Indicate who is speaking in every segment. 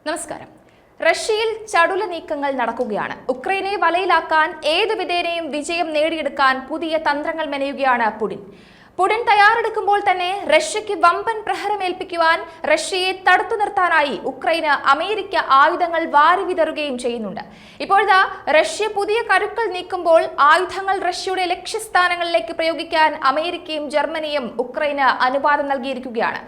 Speaker 1: നമസ്കാരം. റഷ്യയിൽ ചടുല നീക്കങ്ങൾ നടക്കുകയാണ്. ഉക്രൈനെ വലയിലാക്കാൻ ഏതു വിധേനയും വിജയം നേടിയെടുക്കാൻ പുതിയ തന്ത്രങ്ങൾ മെനയുകയാണ് പുടിൻ തയ്യാറെടുക്കുമ്പോൾ തന്നെ റഷ്യയ്ക്ക് വമ്പൻ പ്രഹരമേൽപ്പിക്കുവാൻ റഷ്യയെ തടുത്തു നിർത്താനായി ഉക്രൈന് അമേരിക്ക ആയുധങ്ങൾ വാരി വിതറുകയും ചെയ്യുന്നുണ്ട്. ഇപ്പോഴത്തെ റഷ്യ പുതിയ കരുക്കൾ നീക്കുമ്പോൾ ആയുധങ്ങൾ റഷ്യയുടെ ലക്ഷ്യസ്ഥാനങ്ങളിലേക്ക് പ്രയോഗിക്കാൻ അമേരിക്കയും ജർമ്മനിയും ഉക്രൈന് അനുവാദം നൽകിയിരിക്കുകയാണ്.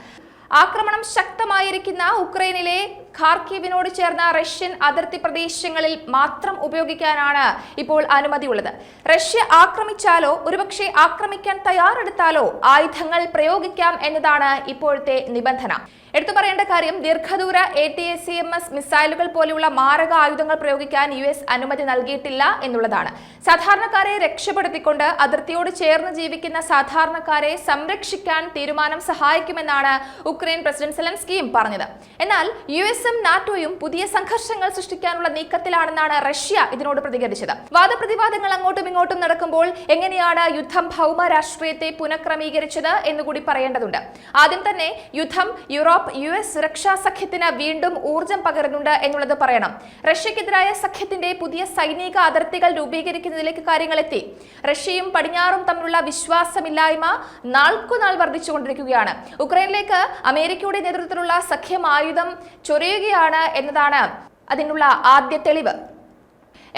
Speaker 1: ആക്രമണം ശക്തമായിരിക്കുന്ന ഉക്രൈനിലെ ഖാർക്കീവിനോട് ചേർന്ന റഷ്യൻ അതിർത്തി പ്രദേശങ്ങളിൽ മാത്രം ഉപയോഗിക്കാനാണ് ഇപ്പോൾ അനുമതിയുള്ളത്. റഷ്യ ആക്രമിച്ചാലോ ഒരുപക്ഷെ ആക്രമിക്കാൻ തയ്യാറെടുത്താലോ ആയുധങ്ങൾ പ്രയോഗിക്കാം എന്നതാണ് ഇപ്പോഴത്തെ നിബന്ധന. എടുത്തു പറയേണ്ട കാര്യം, ദീർഘദൂര ATACMS മിസൈലുകൾ പോലെയുള്ള മാരക ആയുധങ്ങൾ പ്രയോഗിക്കാൻ US അനുമതി നൽകിയിട്ടില്ല എന്നുള്ളതാണ്. സാധാരണക്കാരെ രക്ഷപ്പെടുത്തിക്കൊണ്ട് അതിർത്തിയോട് ചേർന്ന് ജീവിക്കുന്ന സാധാരണക്കാരെ സംരക്ഷിക്കാൻ തീരുമാനം സഹായിക്കുമെന്നാണ് ഉക്രൈൻ പ്രസിഡന്റ് സെലൻസ്കിയും പറഞ്ഞത്. എന്നാൽ US-ഉം നാറ്റോയും പുതിയ സംഘർഷങ്ങൾ സൃഷ്ടിക്കാനുള്ള നീക്കത്തിലാണെന്നാണ് റഷ്യ ഇതിനോട് പ്രതികരിച്ചത്. വാദപ്രതിവാദങ്ങൾ അങ്ങോട്ടും ഇങ്ങോട്ടും നടക്കുമ്പോൾ എങ്ങനെയാണ് യുദ്ധം ഭൗമ രാഷ്ട്രീയത്തെ പുനഃക്രമീകരിച്ചത് എന്നുകൂടി പറയേണ്ടതുണ്ട്. ആദ്യം തന്നെ യുദ്ധം യൂറോപ്പ് US സുരക്ഷാ സഖ്യത്തിന് വീണ്ടും ഊർജം പകരുന്നുണ്ട് എന്നുള്ളത് പറയണം. റഷ്യക്കെതിരായ സഖ്യത്തിന്റെ പുതിയ സൈനിക അതിർത്തികൾ രൂപീകരിക്കുന്നതിലേക്ക് കാര്യങ്ങൾ എത്തി. റഷ്യയും പടിഞ്ഞാറും തമ്മിലുള്ള വിശ്വാസമില്ലായ്മ നാൾക്കുനാൾ വർദ്ധിച്ചുകൊണ്ടിരിക്കുകയാണ്. ഉക്രൈനിലേക്ക് അമേരിക്കയുടെ നേതൃത്വത്തിലുള്ള സഖ്യം ആയുധം ചൊരിയുകയാണ് എന്നതാണ് അതിനുള്ള ആദ്യ തെളിവ്.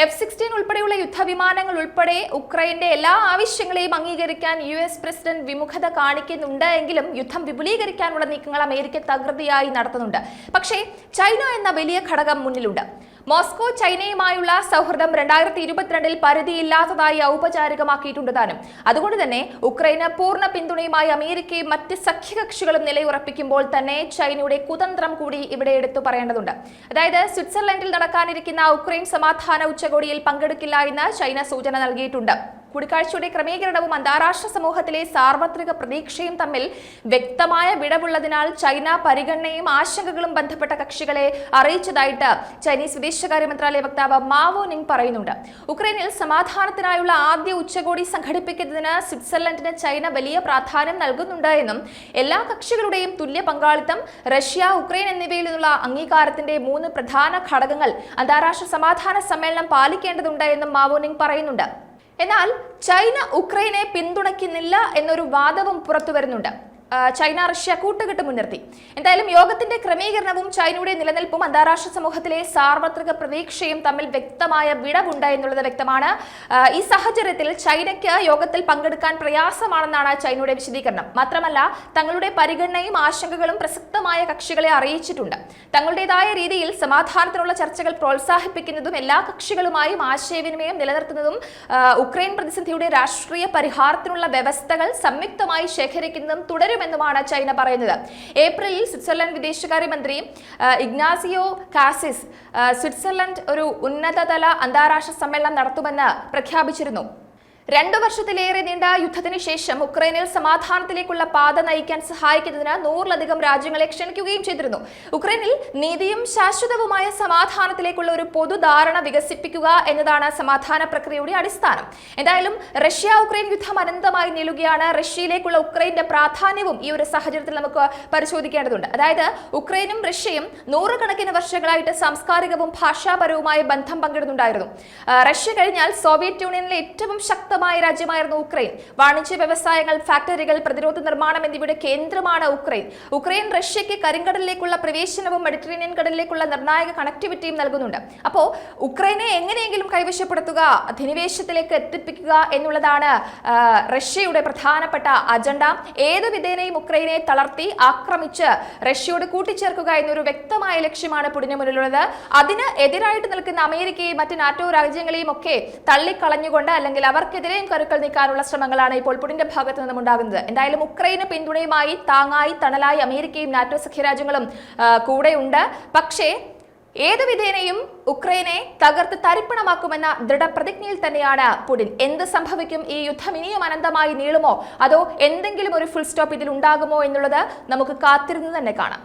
Speaker 1: F-16 ഉൾപ്പെടെയുള്ള യുദ്ധവിമാനങ്ങൾ ഉൾപ്പെടെ ഉക്രൈന്റെ എല്ലാ ആവശ്യങ്ങളെയും അംഗീകരിക്കാൻ US പ്രസിഡന്റ് വിമുഖത കാണിക്കുന്നുണ്ട് എങ്കിലും യുദ്ധം വിപുലീകരിക്കാനുള്ള നീക്കങ്ങൾ അമേരിക്ക തകൃതിയായി നടത്തുന്നുണ്ട്. പക്ഷേ ചൈന എന്ന വലിയ ഘടകം മുന്നിലുണ്ട്. മോസ്കോ ചൈനയുമായുള്ള സൗഹൃദം 2022 പരിധിയില്ലാത്തതായി ഔപചാരികമാക്കിയിട്ടുണ്ട് താനും. അതുകൊണ്ട് തന്നെ ഉക്രൈന് പൂർണ്ണ പിന്തുണയുമായി അമേരിക്കയും മറ്റ് സഖ്യകക്ഷികളും നിലയുറപ്പിക്കുമ്പോൾ തന്നെ ചൈനയുടെ കുതന്ത്രം കൂടി ഇവിടെ എടുത്തു പറയേണ്ടതുണ്ട്. അതായത് സ്വിറ്റ്സർലൻഡിൽ നടക്കാനിരിക്കുന്ന ഉക്രൈൻ സമാധാന ഉച്ചകോടിയിൽ പങ്കെടുക്കില്ല എന്ന് ചൈന സൂചന നൽകിയിട്ടുണ്ട്. കൂടിക്കാഴ്ചയുടെ ക്രമീകരണവും അന്താരാഷ്ട്ര സമൂഹത്തിലെ സാർവത്രിക പ്രതീക്ഷയും തമ്മിൽ വ്യക്തമായ വിടവുള്ളതിനാൽ ചൈന പരിഗണനയും ആശങ്കകളും ബന്ധപ്പെട്ട കക്ഷികളെ അറിയിച്ചതായിട്ട് ചൈനീസ് വിദേശകാര്യ മന്ത്രാലയ വക്താവ് മാവോ നിങ് പറയുന്നുണ്ട്. ഉക്രൈനിൽ സമാധാനത്തിനായുള്ള ആദ്യ ഉച്ചകോടി സംഘടിപ്പിക്കുന്നതിന് സ്വിറ്റ്സർലൻഡിന് ചൈന വലിയ പ്രാധാന്യം നൽകുന്നുണ്ട് എന്നും എല്ലാ കക്ഷികളുടെയും തുല്യ പങ്കാളിത്തം, റഷ്യ, ഉക്രൈൻ എന്നിവയിൽ നിന്നുള്ള അംഗീകാരത്തിന്റെ 3 പ്രധാന ഘടകങ്ങൾ അന്താരാഷ്ട്ര സമാധാന സമ്മേളനം പാലിക്കേണ്ടതുണ്ട് എന്നും മാവോ നിങ് പറയുന്നുണ്ട്. എന്നാൽ ചൈന ഉക്രൈനെ പിന്തുണയ്ക്കുന്നില്ല എന്നൊരു വാദവും പുറത്തു വരുന്നുണ്ട്. ചൈന റഷ്യ കൂട്ടുകെട്ട് മുൻനിർത്തി. എന്തായാലും യോഗത്തിന്റെ ക്രമീകരണവും ചൈനയുടെ നിലനിൽപ്പും അന്താരാഷ്ട്ര സമൂഹത്തിലെ സാർവത്രിക പ്രതീക്ഷയും തമ്മിൽ വ്യക്തമായ വിടവുണ്ട് എന്നുള്ളത് വ്യക്തമാണ്. ഈ സാഹചര്യത്തിൽ ചൈനയ്ക്ക് യോഗത്തിൽ പങ്കെടുക്കാൻ പ്രയാസമാണെന്നാണ് ചൈനയുടെ വിശദീകരണം. മാത്രമല്ല, തങ്ങളുടെ പരിഗണനയും ആശങ്കകളും പ്രസക്തമായ കക്ഷികളെ അറിയിച്ചിട്ടുണ്ട്. തങ്ങളുടേതായ രീതിയിൽ സമാധാനത്തിനുള്ള ചർച്ചകൾ പ്രോത്സാഹിപ്പിക്കുന്നതും എല്ലാ കക്ഷികളുമായും ആശയവിനിമയം നിലനിർത്തുന്നതും ഉക്രൈൻ പ്രതിസന്ധിയുടെ രാഷ്ട്രീയ പരിഹാരത്തിനുള്ള വ്യവസ്ഥകൾ സംയുക്തമായി ശേഖരിക്കുന്നതും തുടരുമെന്നുമാണ് ചൈന പറയുന്നത്. ഏപ്രിലിൽ സ്വിറ്റ്സർലൻഡ് വിദേശകാര്യമന്ത്രി ഇഗ്നാസിയോ കാസിസ് സ്വിറ്റ്സർലൻഡ് ഒരു ഉന്നതതല അന്താരാഷ്ട്ര സമ്മേളനം നടത്തുമെന്ന് പ്രഖ്യാപിച്ചിരുന്നു. 2 വർഷത്തിലേറെ നീണ്ട യുദ്ധത്തിന് ശേഷം ഉക്രൈനിൽ സമാധാനത്തിലേക്കുള്ള പാത നയിക്കാൻ സഹായിക്കുന്നതിന് 100-ലധികം രാജ്യങ്ങളെ ക്ഷണിക്കുകയും ചെയ്തിരുന്നു. ഉക്രൈനിൽ നീതിയും ശാശ്വതവുമായ സമാധാനത്തിലേക്കുള്ള ഒരു പൊതുധാരണ വികസിപ്പിക്കുക എന്നതാണ് സമാധാന പ്രക്രിയയുടെ അടിസ്ഥാനം. എന്തായാലും റഷ്യ ഉക്രൈൻ യുദ്ധം അനന്തമായി നീളുകയാണ്. റഷ്യയിലേക്കുള്ള ഉക്രൈന്റെ പ്രാധാന്യവും ഈ ഒരു സാഹചര്യത്തിൽ നമുക്ക് പരിശോധിക്കേണ്ടതുണ്ട്. അതായത് ഉക്രൈനും റഷ്യയും 100 കണക്കിന് വർഷങ്ങളായിട്ട് സാംസ്കാരികവും ഭാഷാപരവുമായ ബന്ധം പങ്കിടുന്നുണ്ടായിരുന്നു. റഷ്യ കഴിഞ്ഞാൽ സോവിയറ്റ് യൂണിയനിലെ ഏറ്റവും ശക്തമായ രാജ്യമായിരുന്നു ഉക്രൈൻ. വാണിജ്യ വ്യവസായങ്ങൾ, ഫാക്ടറികൾ, പ്രതിരോധ നിർമ്മാണം എന്നിവയുടെ കേന്ദ്രമാണ് ഉക്രൈൻ. ഉക്രൈൻ റഷ്യയ്ക്ക് കരിങ്കടലിലേക്കുള്ള പ്രവേശനവും മെഡിറ്ററേനിയൻ കടലിലേക്കുള്ള നിർണായക കണക്ടിവിറ്റിയും നൽകുന്നുണ്ട്. അപ്പോൾ ഉക്രൈനെ എങ്ങനെയെങ്കിലും കൈവശപ്പെടുത്തുക, അധിനിവേശത്തിലേക്ക് എത്തിപ്പിക്കുക എന്നുള്ളതാണ് റഷ്യയുടെ പ്രധാനപ്പെട്ട അജണ്ട. ഏതു വിധേനയും ഉക്രൈനെ തളർത്തി ആക്രമിച്ച് റഷ്യയോട് കൂട്ടിച്ചേർക്കുക എന്നൊരു വ്യക്തമായ ലക്ഷ്യമാണ് പുടിന് മുന്നിലുള്ളത്. അതിന് എതിരായിട്ട് നിൽക്കുന്ന അമേരിക്കയും മറ്റ് നാറ്റോ രാജ്യങ്ങളെയും ഒക്കെ തള്ളിക്കളഞ്ഞുകൊണ്ട് അല്ലെങ്കിൽ അവർക്കെതിരെയും കരുക്കൾ നീക്കാനുള്ള ശ്രമങ്ങളാണ് ഇപ്പോൾ പുടിന്റെ ഭാഗത്തു നിന്നും ഉണ്ടാകുന്നത്. എന്തായാലും ഉക്രൈന് പിന്തുണയുമായി, താങ്ങായി, തണലായി അമേരിക്കയും നാറ്റോ സഖ്യരാജ്യങ്ങളും കൂടെയുണ്ട്. പക്ഷേ ഏതു വിധേനയും ഉക്രൈനെ തകർത്ത് തരിപ്പണമാക്കുമെന്ന ദൃഢപ്രതിജ്ഞയിൽ തന്നെയാണ് പുടിൻ. എന്ത് സംഭവിക്കും? ഈ യുദ്ധം ഇനിയും അനന്തമായി നീളുമോ, അതോ എന്തെങ്കിലും ഒരു ഫുൾ സ്റ്റോപ്പ് ഇതിൽ ഉണ്ടാകുമോ എന്നുള്ളത് നമുക്ക് കാത്തിരുന്ന് തന്നെ കാണാം.